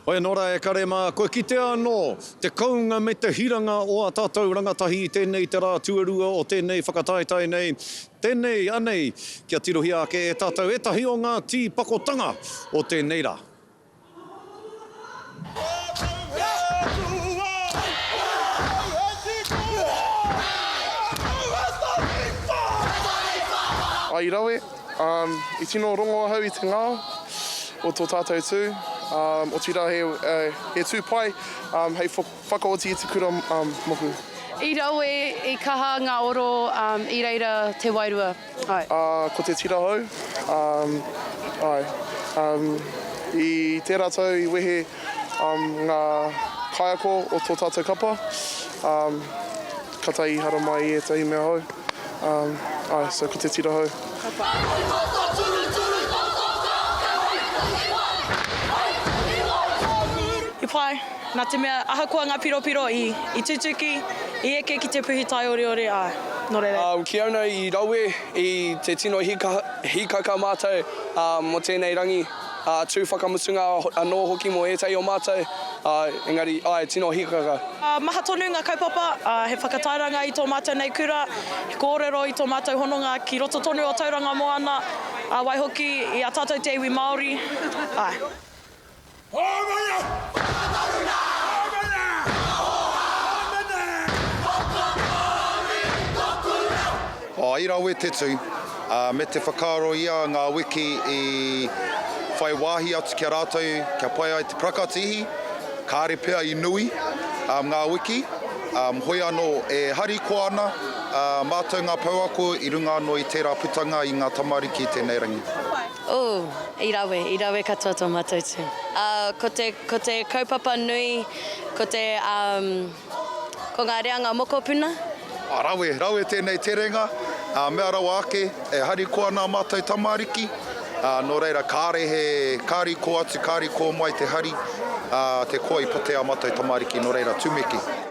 Oe nora e karema, koe ki te anō, te kaunga me te hiranga o a tātou rangatahi i tēnei te rā tuarua o tēnei whakataetai nei. Tēnei anei, kia tirohia ake e tātou etahi o ngā tīpakotanga o tēnei rā. Ai rawe, I tino rongo hau I te ngā o tō tātou tū. O tira he tūpai, hei whakaoti I te kura moku. I rawe I kaha ngā oro I reira te wairua. Ko te tira hau, I te rātou I wehe ngā kaiako o tō tātou kapa. Katai hara mai I tahi mea hau. So ko te tira hau. I pai, nā te mea ahakoa ngā piropiro I tutuki, I eke ki te puhi tai ore, no reire. Ki auna I rawe I te tino hikaka mātou mo tēnei rangi. Tū whakamutunga anō hoki mo ētai o mātou, engari, tino hikaka. Maha tonu ngā kaupapa, he whakatairanga I tō mātou nei kura, he kōrero I tō mātou hononga ki roto tonu o Tauranga Moana, waihoki I a tātou te iwi Māori. I rawe te tū, me te whakaro ia ngā wiki I whai wāhi atu kia rātou, kia pai ai te prakatihi, kāre pēa I nui, ngā wiki, hoi anō e hari ko ana, mātou ngā pauako I runga anō I tērā putanga I ngā tamariki I tēnei rangi. I rawe katoa tō mātou tū. Ko te kaupapa nui, ko ngā reanga mokopuna. Rawe tēnei te renga, mea rawa ake, e hari ko ana mātou tamariki, no reira kāri ko atu, kāri ko mai te hari, te koa I pate a mātou tamariki, no reira tūmeki.